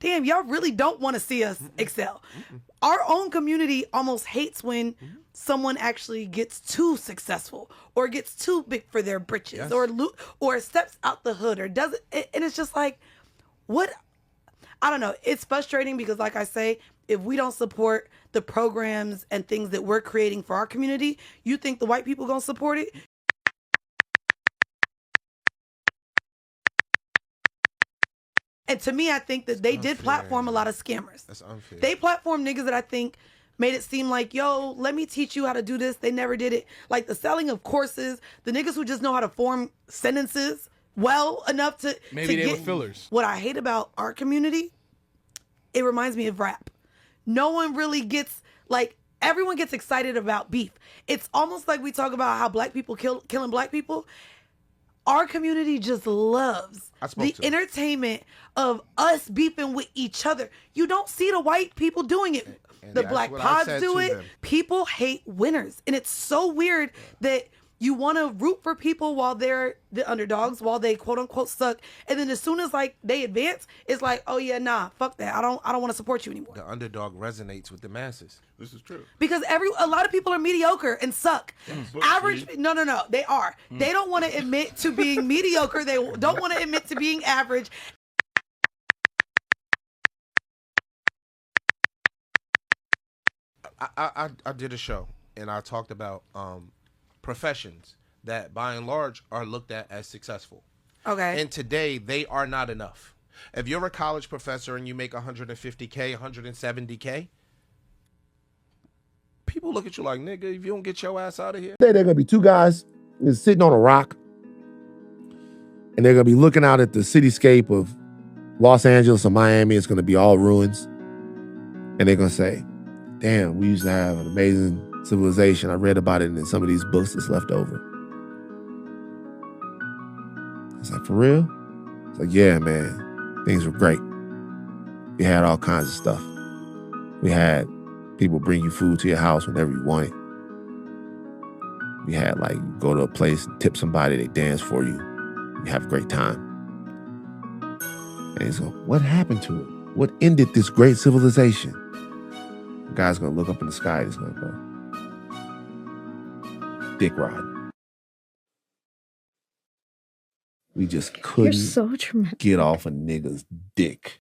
damn, y'all really don't want to see us excel. Our own community almost hates when someone actually gets too successful or gets too big for their britches or steps out the hood or does it. And it's just like, what? I don't know. It's frustrating because, like I say, if we don't support the programs and things that we're creating for our community, you think the white people gonna support it? And to me, I think that they did platform a lot of scammers. That's unfair. They platformed niggas that I think made it seem like, yo, let me teach you how to do this. They never did it. Like the selling of courses, the niggas who just know how to form sentences well enough to Maybe to they get were fillers. What I hate about our community, it reminds me of rap. No one really gets, like, everyone gets excited about beef. It's almost like we talk about how black people killing black people. Our community just loves the entertainment of us beefing with each other. You don't see the white people doing it. And the black pods do it. Them. People hate winners. And it's so weird that you want to root for people while they're the underdogs, while they quote unquote suck. And then as soon as like they advance, it's like, oh yeah, nah, fuck that. I don't want to support you anymore. The underdog resonates with the masses. This is true. Because a lot of people are mediocre and suck. Average, no, they are. They don't want to admit to being mediocre. They don't want to admit to being average. I did a show and I talked about professions that by and large are looked at as successful. Okay. And today they are not enough. If you're a college professor and you make $150K, $170K, people look at you like, nigga, if you don't get your ass out of here. There are gonna be two guys sitting on a rock, and they're gonna be looking out at the cityscape of Los Angeles or Miami. It's gonna be all ruins, and they're gonna say, damn, we used to have an amazing civilization. I read about it in some of these books that's left over. It's like, for real? It's like, yeah, man. Things were great. We had all kinds of stuff. We had people bring you food to your house whenever you wanted. We had, like, you go to a place and tip somebody, they dance for you. You have a great time. And he's like, what happened to it? What ended this great civilization? The guy's gonna look up in the sky, he's gonna go, dick rod. We just couldn't get off a nigga's dick.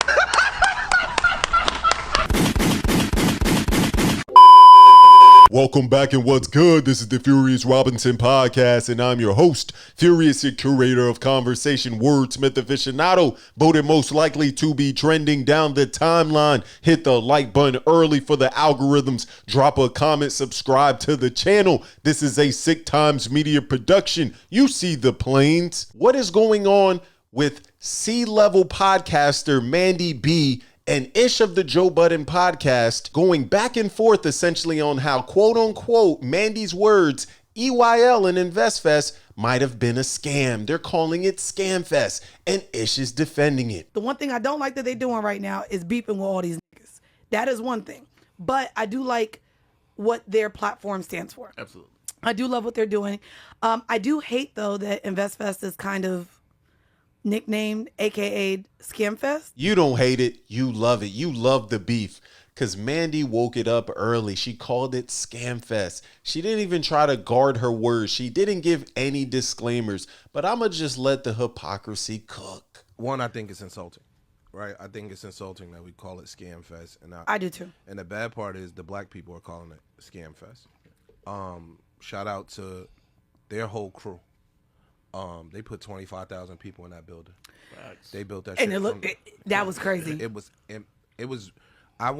Welcome back and what's good? This is the Furious Robinson podcast and I'm your host, Furious, your curator of conversation, wordsmith aficionado, voted most likely to be trending down the timeline. Hit the like button early for the algorithms. Drop a comment, subscribe to the channel. This is a Sick Times Media production. You see the planes. What is going on with C-level podcaster Mandii B and Ish of the Joe Budden podcast going back and forth essentially on how, quote unquote, Mandi's words, EYL and Investfest might have been a scam. They're calling it Scamfest, and Ish is defending it. The one thing I don't like that they're doing right now is beefing with all these niggas. That is one thing. But I do like what their platform stands for. Absolutely. I do love what they're doing. I do hate, though, that Investfest is kind of nicknamed, aka Scamfest. You don't hate it, you love it. You love the beef. Cause Mandii woke it up early. She called it Scamfest. She didn't even try to guard her words. She didn't give any disclaimers. But I'ma just let the hypocrisy cook. One, I think it's insulting, right? I think it's insulting that we call it Scamfest. And I do too. And the bad part is the black people are calling it Scamfest. Shout out to their whole crew. They put 25,000 people in that building. Facts. They built that shit. And that was crazy. It was, I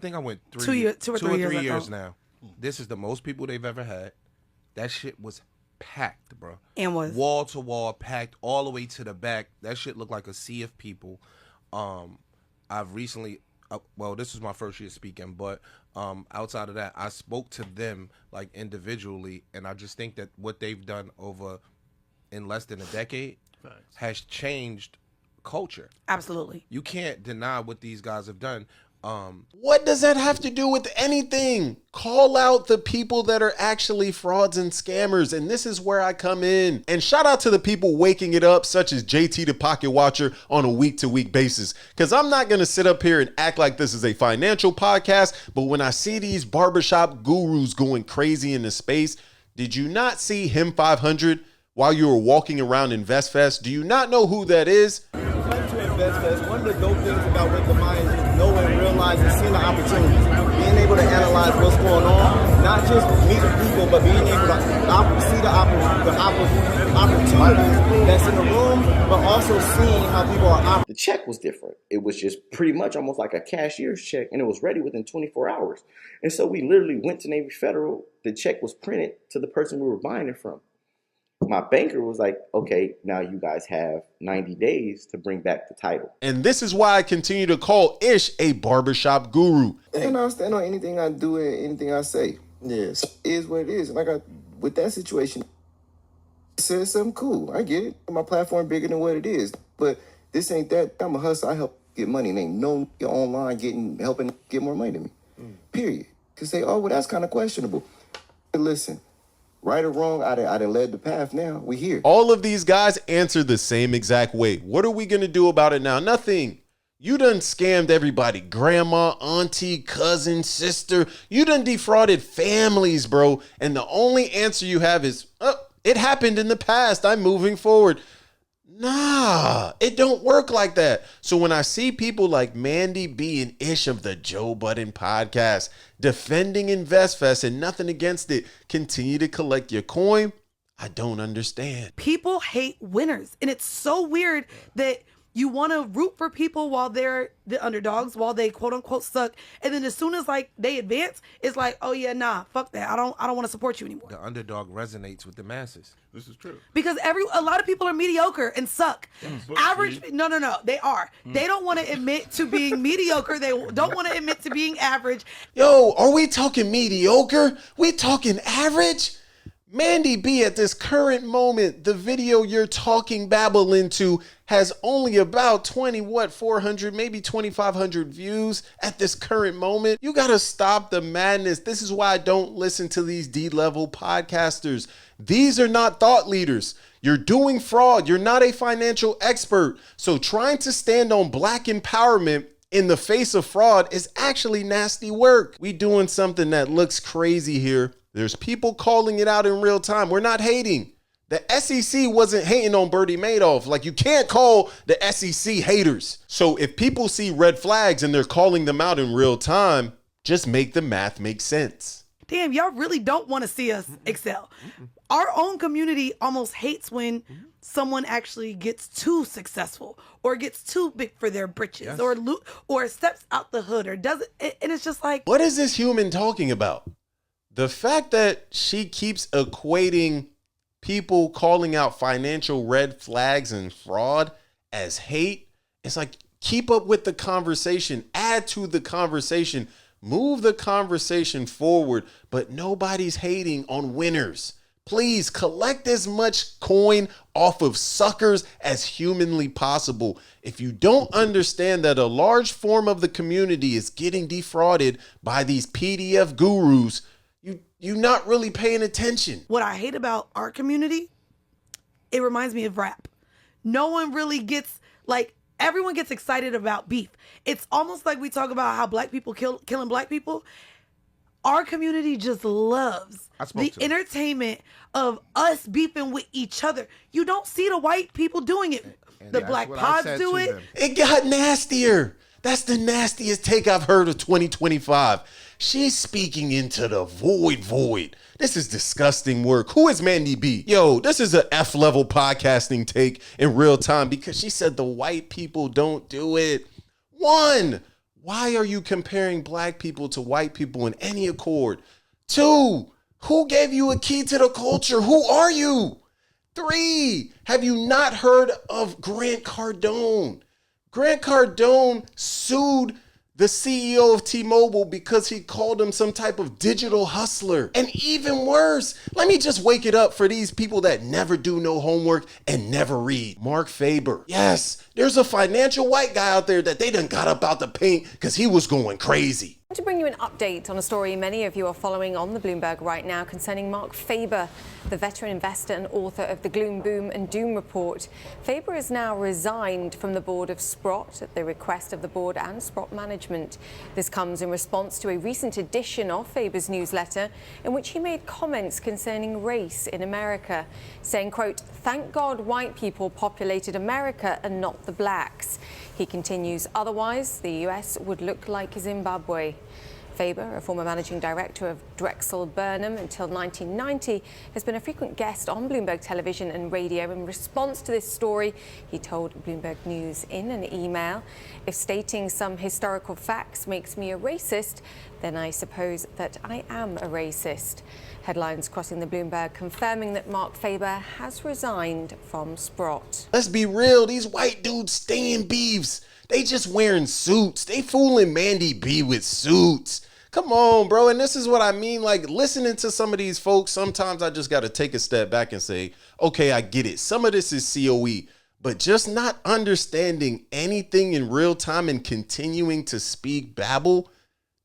think I went 2 or 3 years now. This is the most people they've ever had. That shit was packed, bro. And was wall to wall packed all the way to the back. That shit looked like a sea of people. I've recently, well, this was my first year speaking, but outside of that, I spoke to them like individually, and I just think that what they've done in less than a decade has changed culture. Absolutely. You can't deny what these guys have done. What does that have to do with anything? Call out the people that are actually frauds and scammers, and this is where I come in. And shout out to the people waking it up, such as JT the Pocket Watcher, on a week-to-week basis. Because I'm not going to sit up here and act like this is a financial podcast, but when I see these barbershop gurus going crazy in the space, did you not see him 500 while you were walking around Investfest? Do you not know who that is? Investfest, one of the dope things about Wake the Mind is knowing, realizing, seeing the opportunities, being able to analyze what's going on, not just meet the people, but being able to see the opportunities that's in the room, but also seeing how people are operating. The check was different. It was just pretty much almost like a cashier's check, and it was ready within 24 hours. And so we literally went to Navy Federal. The check was printed to the person we were buying it from. My banker was like, okay, now you guys have 90 days to bring back the title. And this is why I continue to call Ish a barbershop guru. And I stand on anything I do and anything I say. Yes. It is what it is. And with that situation, it says something cool. I get it. My platform bigger than what it is. But this ain't that. I'm a hustler. I help get money. And ain't no online helping get more money than me. Period. Because say, oh, well, that's kind of questionable. But listen. Right or wrong, I done led the path now. We here. All of these guys answer the same exact way. What are we going to do about it now? Nothing. You done scammed everybody. Grandma, auntie, cousin, sister. You done defrauded families, bro. And the only answer you have is, oh, it happened in the past. I'm moving forward. Nah, it don't work like that. So when I see people like Mandii B and Ish of the Joe Budden podcast defending Investfest and nothing against it, continue to collect your coin, I don't understand. People hate winners. And it's so weird that you want to root for people while they're the underdogs, while they quote unquote suck. And then as soon as like they advance, it's like, oh yeah, nah, fuck that. I don't want to support you anymore. The underdog resonates with the masses. This is true. Because a lot of people are mediocre and suck. Average, no, they are. They don't want to admit to being mediocre. They don't want to admit to being average. Yo, are we talking mediocre? We talking average? Mandii B, at this current moment, the video you're talking babble into has only about 400, maybe 2,500 views at this current moment. You gotta stop the madness. This is why I don't listen to these D-level podcasters. These are not thought leaders. You're doing fraud. You're not a financial expert. So trying to stand on black empowerment in the face of fraud is actually nasty work. We doing something that looks crazy here. There's people calling it out in real time. We're not hating. The SEC wasn't hating on Bernie Madoff. Like, you can't call the SEC haters. So if people see red flags and they're calling them out in real time, just make the math make sense. Damn, y'all really don't want to see us excel. Our own community almost hates when someone actually gets too successful or gets too big for their britches or steps out the hood or does it. And it's just like, what is this human talking about? The fact that she keeps equating people calling out financial red flags and fraud as hate, it's like, keep up with the conversation, add to the conversation, move the conversation forward, but nobody's hating on winners. Please collect as much coin off of suckers as humanly possible. If you don't understand that a large form of the community is getting defrauded by these PDF gurus, you're not really paying attention. What I hate about our community, it reminds me of rap. No one really gets, like, everyone gets excited about beef. It's almost like we talk about how black people killing black people. Our community just loves the entertainment of us beefing with each other. You don't see the white people doing it. And the black pods do it. It got nastier. That's the nastiest take I've heard of 2025. She's speaking into the void. This is disgusting work. Who is Mandii B? Yo, this is an F-level podcasting take in real time because she said the white people don't do it. 1, why are you comparing black people to white people in any accord? 2, who gave you a key to the culture? Who are you? 3, have you not heard of Grant Cardone? Grant Cardone sued the CEO of T-Mobile because he called him some type of digital hustler. And even worse, let me just wake it up for these people that never do no homework and never read. Mark Faber. Yes, there's a financial white guy out there that they done got up out the paint because he was going crazy. To bring you an update on a story many of you are following on the Bloomberg right now concerning Mark Faber, the veteran investor and author of the Gloom, Boom and Doom report. Faber has now resigned from the board of Sprott at the request of the board and Sprott management. This comes in response to a recent edition of Faber's newsletter in which he made comments concerning race in America, saying, quote, "Thank God white people populated America and not the blacks." He continues, otherwise, the US would look like Zimbabwe. Faber, a former managing director of Drexel Burnham until 1990, has been a frequent guest on Bloomberg Television and radio. In response to this story, he told Bloomberg News in an email, "If stating some historical facts makes me a racist, then I suppose that I am a racist." Headlines crossing the Bloomberg confirming that Mark Faber has resigned from Sprott. Let's be real, these white dudes stay in beefs. They just wearing suits. They fooling Mandii B with suits. Come on, bro. And this is what I mean. Like, listening to some of these folks, sometimes I just got to take a step back and say, okay, I get it. Some of this is COE, but just not understanding anything in real time and continuing to speak babble,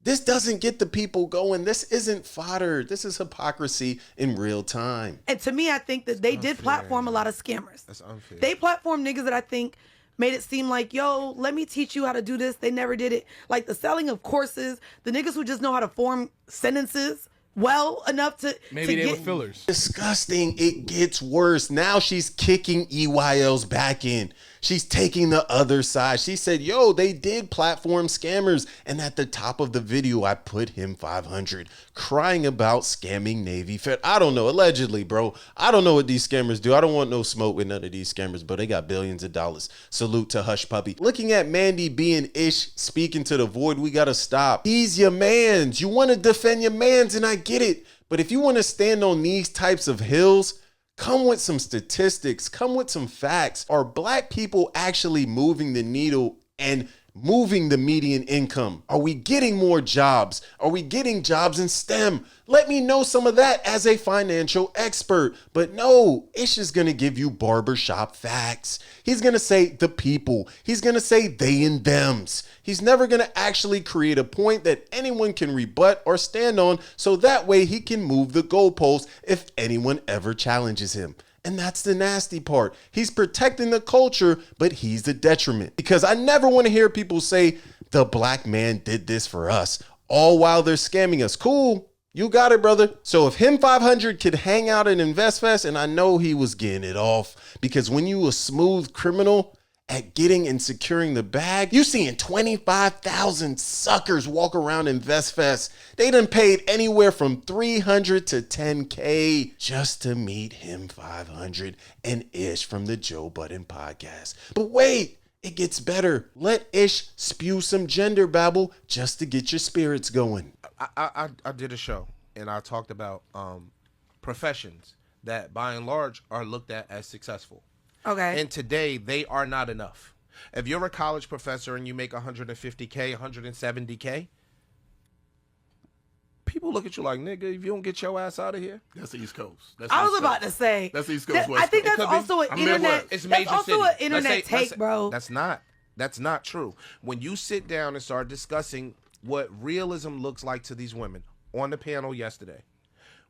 this doesn't get the people going. This isn't fodder. This is hypocrisy in real time. And to me, I think that they did platform a lot of scammers. That's unfair. They platformed niggas that I think made it seem like, yo, let me teach you how to do this. They never did it. Like the selling of courses, the niggas who just know how to form sentences well enough to Maybe to they get were fillers. Disgusting. It gets worse. Now she's kicking EYL's back in. She's taking the other side. She said, yo, they did platform scammers. And at the top of the video, I put him 500 crying about scamming Navy Fed. I don't know. Allegedly, bro. I don't know what these scammers do. I don't want no smoke with none of these scammers, but they got billions of dollars. Salute to Hush Puppy. Looking at Mandii B and Ish speaking to the void, we got to stop. He's your mans. You want to defend your mans, and I get it. But if you want to stand on these types of hills, come with some statistics, come with some facts. Are black people actually moving the needle and moving the median income? Are we getting more jobs? Are we getting jobs in STEM? Let me know some of that as a financial expert. But no, Ish is going to give you barbershop facts. He's going to say the people. He's going to say they and thems. He's never going to actually create a point that anyone can rebut or stand on, so that way he can move the goalpost if anyone ever challenges him. And that's the nasty part. He's protecting the culture, but he's the detriment. Because I never want to hear people say, the black man did this for us, all while they're scamming us. Cool, you got it, brother. So if him 500 could hang out at Investfest, and I know he was getting it off, because when you a smooth criminal at getting and securing the bag, you seeing 25,000 suckers walk around Investfest. They done paid anywhere from 300 to 10K just to meet him 500 and Ish from the Joe Budden podcast. But wait, it gets better. Let Ish spew some gender babble just to get your spirits going. I did a show and I talked about professions that by and large are looked at as successful. Okay. And today, they are not enough. If you're a college professor and you make 150K, 170K, people look at you like, nigga, if you don't get your ass out of here. That's the East Coast. I was about to say. That's East Coast, West I think Coast. that's also an internet. It's That's major also an cities. internet take, bro. That's not true. When you sit down and start discussing what realism looks like to these women on the panel yesterday,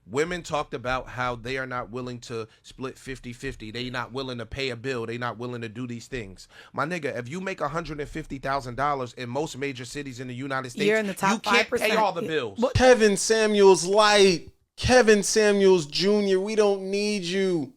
women talked about how they are not willing to split 50-50. They not willing to pay a bill. They not willing to do these things. My nigga, if you make $150,000 in most major cities in the United States, You're in the top you can't 5%. pay all the bills. Kevin Samuels light. Kevin Samuels Jr., we don't need you.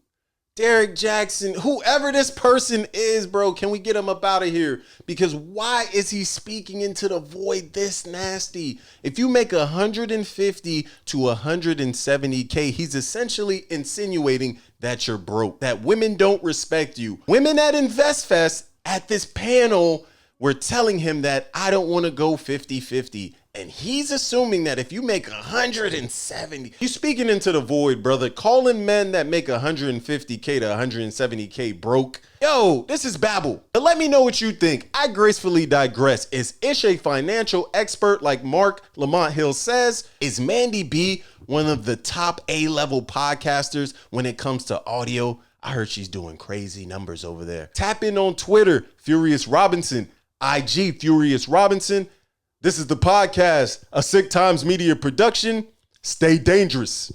Derek Jackson, whoever this person is, bro, can we get him up out of here? Because why is he speaking into the void this nasty? If you make 150 to 170K, he's essentially insinuating that you're broke, that women don't respect you. Women at Investfest at this panel were telling him that I don't want to go 50-50. And he's assuming that if you make 170, you speaking into the void, brother, calling men that make 150K to 170K broke. Yo, this is babble. But let me know what you think. I gracefully digress. Is Ish a financial expert like Mark Lamont Hill says? Is Mandii B one of the top A-level podcasters when it comes to audio? I heard she's doing crazy numbers over there. Tap in on Twitter, Furious Robinson, IG, Furious Robinson. This is the podcast, a Sick Times Media production. Stay dangerous.